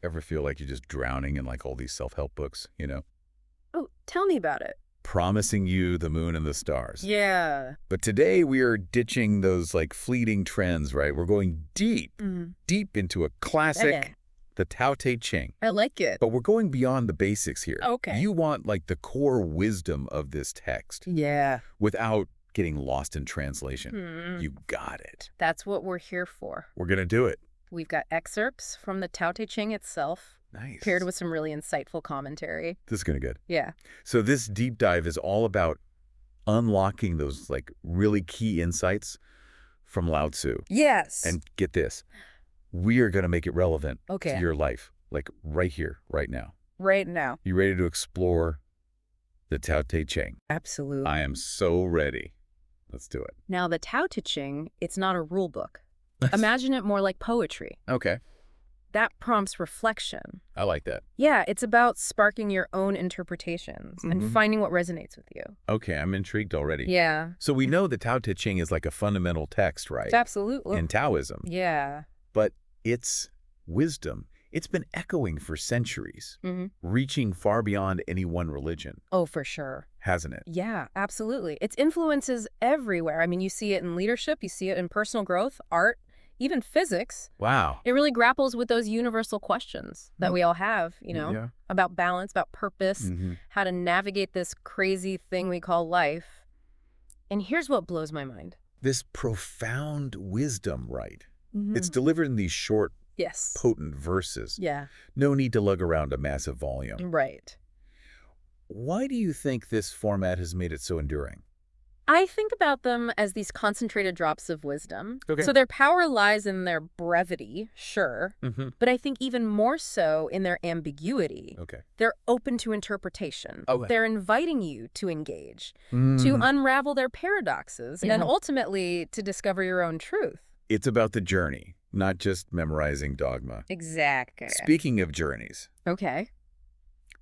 Ever feel like you're just drowning in like all these self-help books, Oh, tell me about it. promising you the moon and the stars. Yeah. But today we are ditching those like fleeting trends, right? We're going deep, Mm. deep into a classic, the Tao Te Ching. I like it. But we're going beyond the basics here. Okay. You want like the core wisdom of this text Yeah. without getting lost in translation. Hmm. You got it. That's what we're here for. We're going to do it. We've got excerpts from the Tao Te Ching itself, Nice. paired with some really insightful commentary. This is going to be good. Yeah. So this deep dive is all about unlocking those like really key insights from Lao Tzu. Yes. And get this, we are going to make it relevant Okay. to your life, like right here, right now. Right now. You ready to explore the Tao Te Ching? Absolutely. I am so ready. Let's do it. Now, the Tao Te Ching, it's not a rule book. Imagine it more like poetry. Okay. That prompts reflection. I like that. Yeah, it's about sparking your own interpretations and finding what resonates with you. Okay, I'm intrigued already. Yeah. So we know the Tao Te Ching is like a fundamental text, right? Absolutely. In Taoism. Yeah. But its wisdom, it's been echoing for centuries, reaching far beyond any one religion. Oh, for sure. Hasn't it? Yeah, absolutely. Its influence is everywhere. I mean, you see it in leadership, you see it in personal growth, art, even physics. Wow. It really grapples with those universal questions that we all have, about balance, about purpose, how to navigate this crazy thing we call life. And here's what blows my mind. This profound wisdom, right? It's delivered in these short, Yes. potent verses. Yeah. No need to lug around a massive volume. Right. Why do you think this format has made it so enduring? I think about them as these concentrated drops of wisdom. Okay. So their power lies in their brevity, sure, but I think even more so in their ambiguity. Okay. They're open to interpretation. Okay. They're inviting you to engage, to unravel their paradoxes, and ultimately to discover your own truth. It's about the journey, not just memorizing dogma. Exactly. Speaking of journeys, Okay.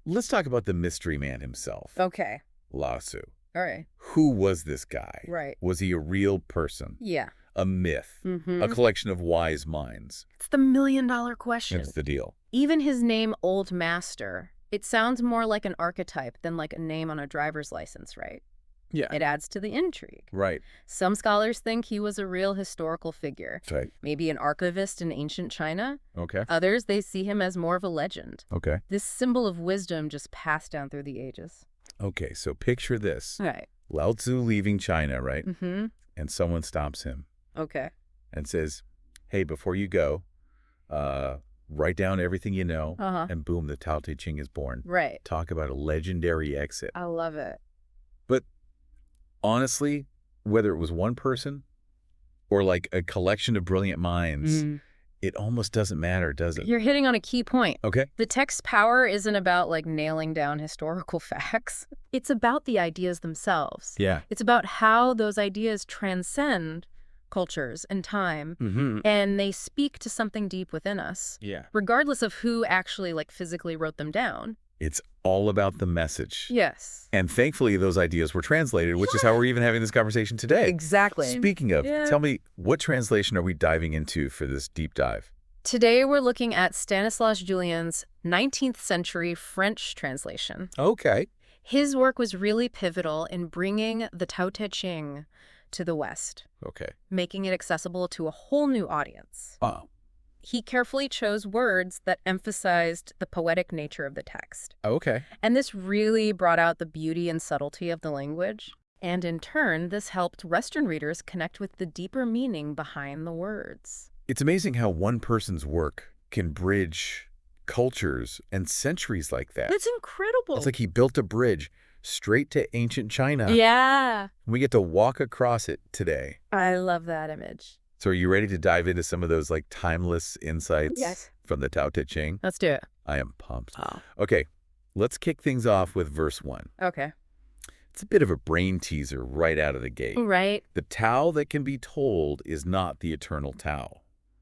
let's talk about the mystery man himself, Okay. Lao Tzu. All right. Who was this guy? Right. Was he a real person? Yeah. A myth? A collection of wise minds? It's the million-dollar question. That's the deal. Even his name, Old Master, it sounds more like an archetype than like a name on a driver's license, right? Yeah. It adds to the intrigue. Right. Some scholars think he was a real historical figure, That's right. maybe an archivist in ancient China. Okay. Others, they see him as more of a legend. Okay. This symbol of wisdom just passed down through the ages. Okay, so picture this. Right. Lao Tzu leaving China, right? Mm-hmm. And someone stops him Okay. and says, hey, before you go, write down everything you know, and boom, the Tao Te Ching is born. Right. Talk about a legendary exit. I love it. But honestly, whether it was one person or like a collection of brilliant minds, it almost doesn't matter, does it? You're hitting on a key point. Okay. The text's power isn't about like nailing down historical facts. It's about the ideas themselves. Yeah. It's about how those ideas transcend cultures and time, and they speak to something deep within us, Yeah. regardless of who actually like physically wrote them down. It's all about the message. Yes. And thankfully, those ideas were translated, which is how we're even having this conversation today. Exactly. Speaking of, tell me, what translation are we diving into for this deep dive? Today we're looking at Stanislas Julien's 19th century French translation. Okay. His work was really pivotal in bringing the Tao Te Ching to the West, Okay. making it accessible to a whole new audience. Oh. He carefully chose words that emphasized the poetic nature of the text. Okay. And this really brought out the beauty and subtlety of the language. And in turn, this helped Western readers connect with the deeper meaning behind the words. It's amazing how one person's work can bridge cultures and centuries like that. That's incredible. It's like he built a bridge straight to ancient China. Yeah. We get to walk across it today. I love that image. So are you ready to dive into some of those like timeless insights Yes. from the Tao Te Ching? Let's do it. I am pumped. Oh. Okay, let's kick things off with verse 1. Okay. It's a bit of a brain teaser right out of the gate. Right. The Tao that can be told is not the eternal Tao.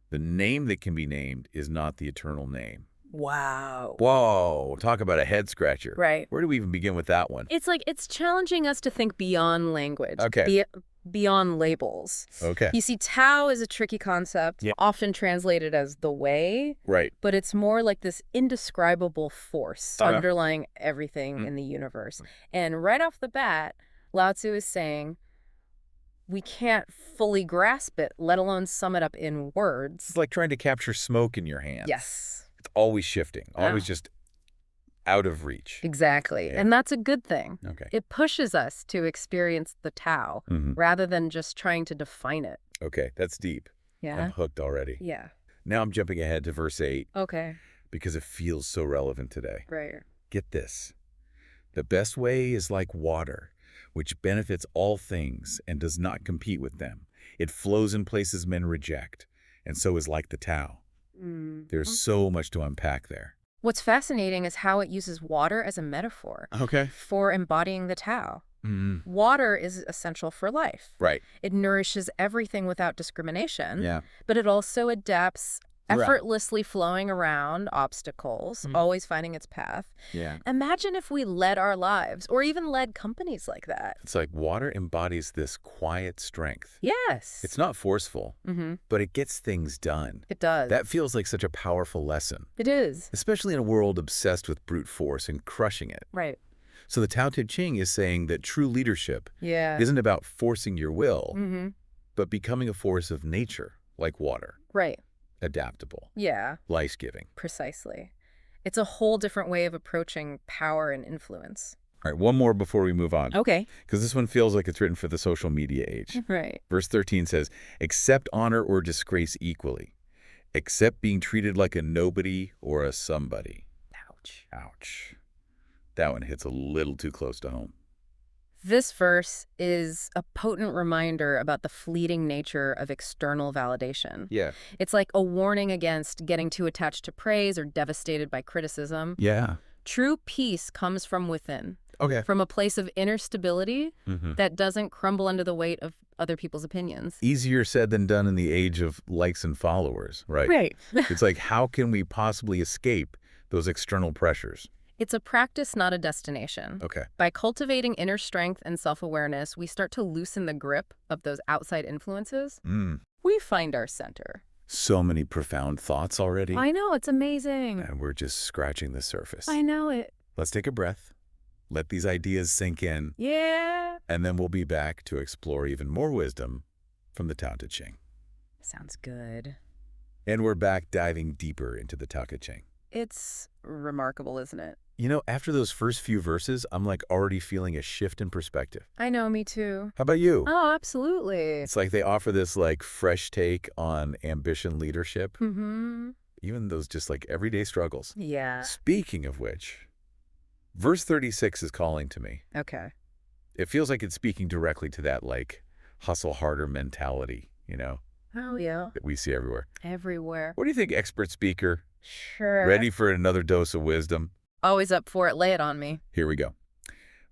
The name that can be named is not the eternal name. Wow. Whoa, talk about a head scratcher. Right. Where do we even begin with that one? It's like it's challenging us to think beyond language. Okay. Beyond labels. Okay. You see, Tao is a tricky concept, Yeah. often translated as the way. Right. But it's more like this indescribable force underlying everything in the universe. And right off the bat, Lao Tzu is saying we can't fully grasp it, let alone sum it up in words. It's like trying to capture smoke in your hand. Yes. It's always shifting, always just out of reach. Exactly. Yeah. And that's a good thing. Okay. It pushes us to experience the Tao rather than just trying to define it. Okay, that's deep. Yeah. I'm hooked already. Yeah. Now I'm jumping ahead to verse 8 Okay. because it feels so relevant today. Right. Get this. The best way is like water, which benefits all things and does not compete with them. It flows in places men reject, and so is like the Tao. There's so much to unpack there. What's fascinating is how it uses water as a metaphor for embodying the Tao. Water is essential for life. Right. It nourishes everything without discrimination. Yeah. But it also adapts, effortlessly flowing around obstacles, always finding its path. Yeah. Imagine if we led our lives, or even led companies like that. It's like water embodies this quiet strength. Yes. It's not forceful, but it gets things done. It does. That feels like such a powerful lesson. It is. Especially in a world obsessed with brute force and crushing it. Right. So the Tao Te Ching is saying that true leadership isn't about forcing your will, but becoming a force of nature, like water. Right. Adaptable. Yeah. Life-giving. Precisely. It's a whole different way of approaching power and influence. All right, one more before we move on. Okay. Because this one feels like it's written for the social media age. Right. Verse 13 says, accept honor or disgrace equally. Accept being treated like a nobody or a somebody. Ouch. Ouch. That one hits a little too close to home. This verse is a potent reminder about the fleeting nature of external validation. Yeah. It's like a warning against getting too attached to praise or devastated by criticism. Yeah. True peace comes from within. Okay. From a place of inner stability that doesn't crumble under the weight of other people's opinions. Easier said than done in the age of likes and followers, right? Right. It's like, how can we possibly escape those external pressures? It's a practice, not a destination. Okay. By cultivating inner strength and self-awareness, we start to loosen the grip of those outside influences. We find our center. So many profound thoughts already. I know, it's amazing. And we're just scratching the surface. I know it. Let's take a breath. Let these ideas sink in. Yeah. And then we'll be back to explore even more wisdom from the Tao Te Ching. Sounds good. And we're back diving deeper into the Tao Te Ching. It's remarkable, isn't it? You know, after those first few verses, I'm like already feeling a shift in perspective. I know, me too. How about you? Oh, absolutely. It's like they offer this like fresh take on ambition leadership. Even those just like everyday struggles. Yeah. Speaking of which, verse 36 is calling to me. Okay. It feels like it's speaking directly to that like hustle harder mentality, you know, Oh, yeah. that we see everywhere. Everywhere. What do you think, expert speaker? Sure. Ready for another dose of wisdom? Always up for it. Lay it on me. Here we go.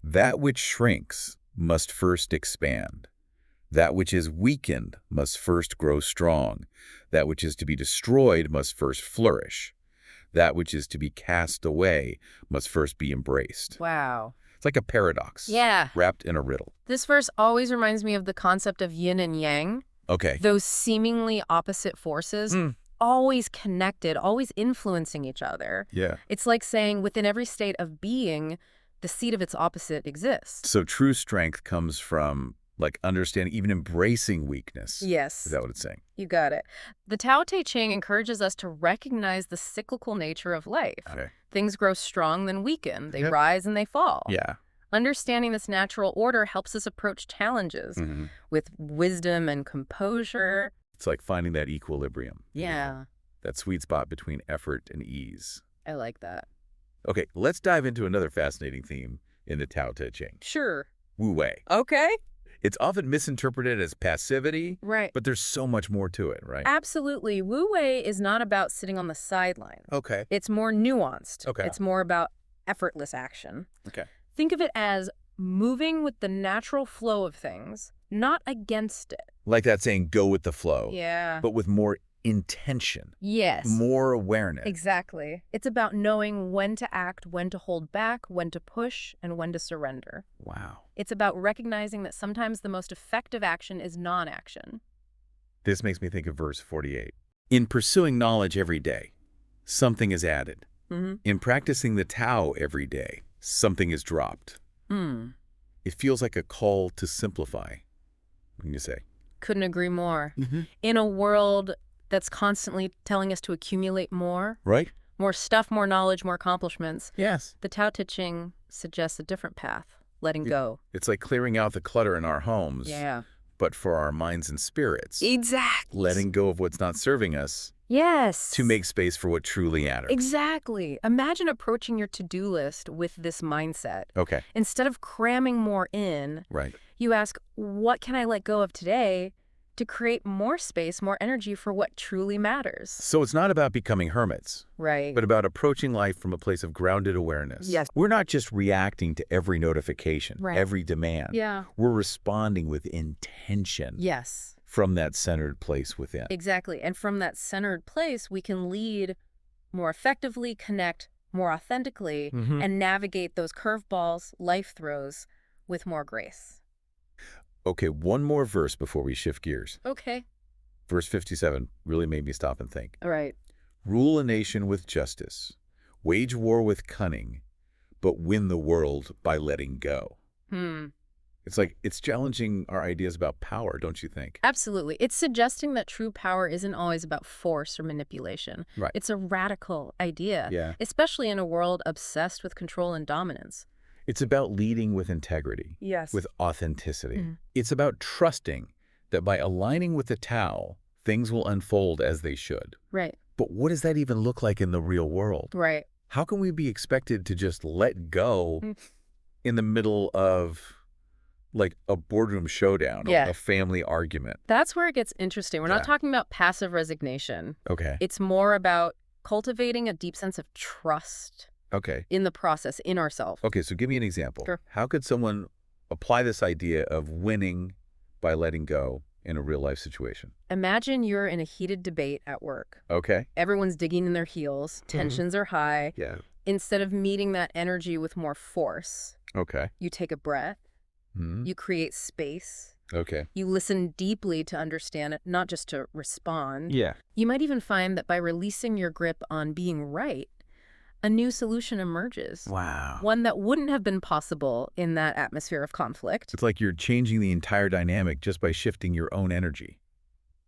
That which shrinks must first expand. That which is weakened must first grow strong. That which is to be destroyed must first flourish. That which is to be cast away must first be embraced. Wow. It's like a paradox. Yeah. Wrapped in a riddle. This verse always reminds me of the concept of yin and yang. Okay. Those seemingly opposite forces, always connected, always influencing each other. Yeah. It's like saying within every state of being, the seed of its opposite exists. So true strength comes from like understanding, even embracing weakness. Yes. Is that what it's saying? You got it. The Tao Te Ching encourages us to recognize the cyclical nature of life. Okay. Things grow strong, then weaken. They rise and they fall. Yeah. Understanding this natural order helps us approach challenges with wisdom and composure. It's like finding that equilibrium. Yeah. That sweet spot between effort and ease. I like that. Okay, let's dive into another fascinating theme in the Tao Te Ching. Sure. Wu Wei. Okay. It's often misinterpreted as passivity, Right. but there's so much more to it, right? Absolutely. Wu Wei is not about sitting on the sidelines. Okay. It's more nuanced. Okay. It's more about effortless action. Okay. Think of it as moving with the natural flow of things, not against it. Like that saying, go with the flow. Yeah. But with more intention. Yes. More awareness. Exactly. It's about knowing when to act, when to hold back, when to push, and when to surrender. Wow. It's about recognizing that sometimes the most effective action is non-action. This makes me think of verse 48. In pursuing knowledge every day, something is added. In practicing the Tao every day, something is dropped. It feels like a call to simplify, wouldn't you say? Couldn't agree more. In a world that's constantly telling us to accumulate more, Right? more stuff, more knowledge, more accomplishments, Yes. the Tao Te Ching suggests a different path, letting go. It's like clearing out the clutter in our homes, but for our minds and spirits. Exactly. Letting go of what's not serving us Yes. to make space for what truly matters. Exactly. Imagine approaching your to-do list with this mindset. Okay. Instead of cramming more in, Right. you ask, what can I let go of today to create more space, more energy for what truly matters? So it's not about becoming hermits, Right. but about approaching life from a place of grounded awareness. Yes. We're not just reacting to every notification, Right. every demand. Yeah. We're responding with intention Yes. from that centered place within. Exactly. And from that centered place, we can lead more effectively, connect more authentically, and navigate those curveballs life throws with more grace. Okay, one more verse before we shift gears. Okay. Verse 57 really made me stop and think. All right. Rule a nation with justice, wage war with cunning, but win the world by letting go. It's like, it's challenging our ideas about power, don't you think? Absolutely. It's suggesting that true power isn't always about force or manipulation. Right. It's a radical idea, Yeah. especially in a world obsessed with control and dominance. It's about leading with integrity, Yes. with authenticity. It's about trusting that by aligning with the Tao, things will unfold as they should. Right. But what does that even look like in the real world? Right. How can we be expected to just let go in the middle of, like, a boardroom showdown, Yeah. a family argument? That's where it gets interesting. We're not Yeah. talking about passive resignation. Okay. It's more about cultivating a deep sense of trust Okay. in the process, in ourselves. Okay, so give me an example. Sure. How could someone apply this idea of winning by letting go in a real-life situation? Imagine you're in a heated debate at work. Okay. Everyone's digging in their heels. Tensions are high. Yeah. Instead of meeting that energy with more force, Okay. you take a breath. Hmm. You create space. Okay. You listen deeply to understand it, not just to respond. Yeah. You might even find that by releasing your grip on being right, a new solution emerges. Wow. One that wouldn't have been possible in that atmosphere of conflict. It's like you're changing the entire dynamic just by shifting your own energy.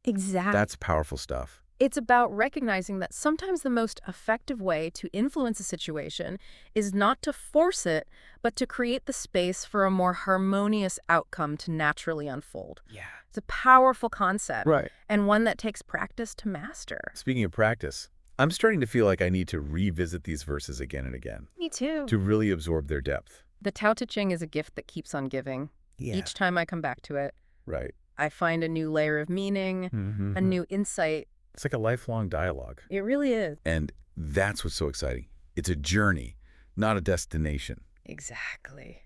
Exactly. That's powerful stuff. It's about recognizing that sometimes the most effective way to influence a situation is not to force it, but to create the space for a more harmonious outcome to naturally unfold. Yeah. It's a powerful concept. Right. And one that takes practice to master. Speaking of practice, I'm starting to feel like I need to revisit these verses again and again Me too. to really absorb their depth. The Tao Te Ching is a gift that keeps on giving. Yeah. Each time I come back to it, Right. I find a new layer of meaning, a new insight. It's like a lifelong dialogue. It really is. And that's what's so exciting. It's a journey, not a destination. Exactly.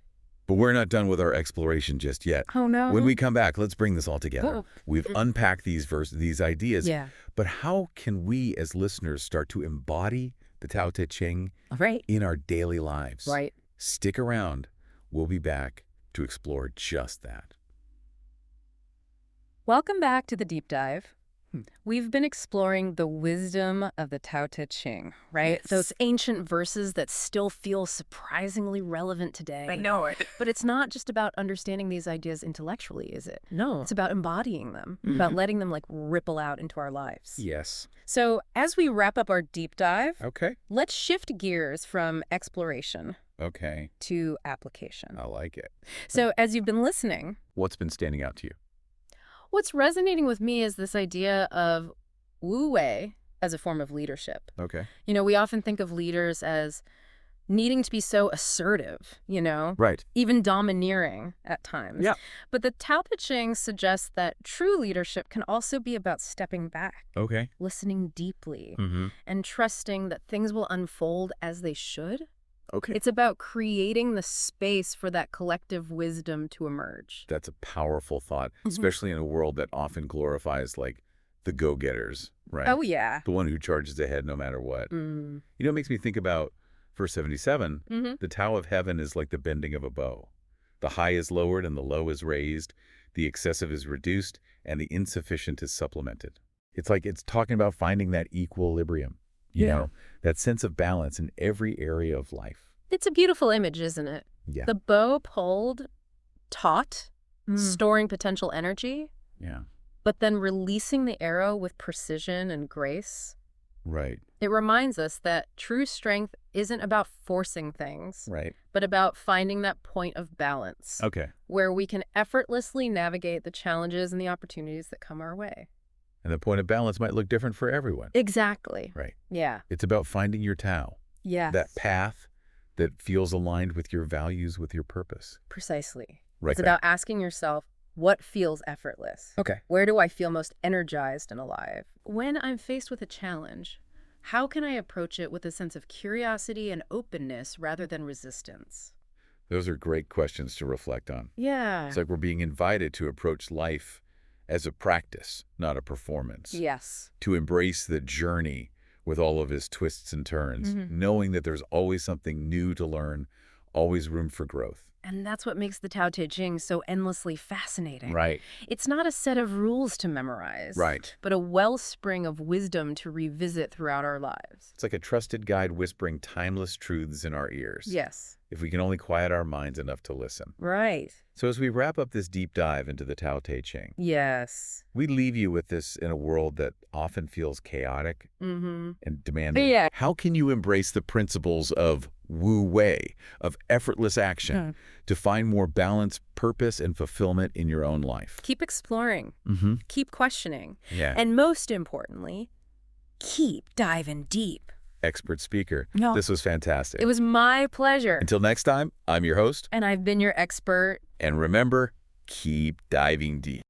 But we're not done with our exploration just yet. Oh, no. When we come back, let's bring this all together. Oh. We've unpacked these ideas. Yeah. But how can we as listeners start to embody the Tao Te Ching Right. in our daily lives? Right. Stick around. We'll be back to explore just that. Welcome back to the Deep Dive. We've been exploring the wisdom of the Tao Te Ching, right? Yes. Those ancient verses that still feel surprisingly relevant today. I know it. But it's not just about understanding these ideas intellectually, is it? No. It's about embodying them, about letting them like ripple out into our lives. Yes. So as we wrap up our deep dive, Okay. let's shift gears from exploration Okay. to application. I like it. So as you've been listening, What's been standing out to you? what's resonating with me is this idea of Wu Wei as a form of leadership. Okay. You know, we often think of leaders as needing to be so assertive, you know, Right. even domineering at times. Yeah. But the Tao Te Ching suggests that true leadership can also be about stepping back, Okay. listening deeply, Mm-hmm. and trusting that things will unfold as they should. Okay. It's about creating the space for that collective wisdom to emerge. That's a powerful thought, Mhm. especially in a world that often glorifies, like, the go-getters, right? Oh, yeah. The one who charges ahead no matter what. Mm. You know, it makes me think about verse 77. Mm-hmm. The Tao of heaven is like the bending of a bow. The high is lowered and the low is raised. The excessive is reduced and the insufficient is supplemented. It's like it's talking about finding that equilibrium, you know, that sense of balance in every area of life. It's a beautiful image, isn't it? Yeah. The bow pulled, taut, storing potential energy, Yeah. but then releasing the arrow with precision and grace. Right. It reminds us that true strength isn't about forcing things, Right. but about finding that point of balance Okay. where we can effortlessly navigate the challenges and the opportunities that come our way. And the point of balance might look different for everyone. Exactly. Right. Yeah. It's about finding your Tao. Yes. That path that feels aligned with your values, with your purpose. Precisely. Right. It's about asking yourself, what feels effortless? Okay. Where do I feel most energized and alive? When I'm faced with a challenge, how can I approach it with a sense of curiosity and openness rather than resistance? Those are great questions to reflect on. Yeah. It's like we're being invited to approach life as a practice, not a performance. Yes. To embrace the journey with all of its twists and turns, knowing that there's always something new to learn, always room for growth. And that's what makes the Tao Te Ching so endlessly fascinating. Right. It's not a set of rules to memorize. Right. But a wellspring of wisdom to revisit throughout our lives. It's like a trusted guide whispering timeless truths in our ears. Yes. If we can only quiet our minds enough to listen. Right. So as we wrap up this deep dive into the Tao Te Ching, Yes. we leave you with this in a world that often feels chaotic and demanding. Yeah. How can you embrace the principles of Wu Wei, of effortless action, to find more balance, purpose, and fulfillment in your own life? Keep exploring. Keep questioning. Yeah. And most importantly, keep diving deep. Expert speaker. No. This was fantastic. It was my pleasure. Until next time, I'm your host. And I've been your expert. And remember, keep diving deep.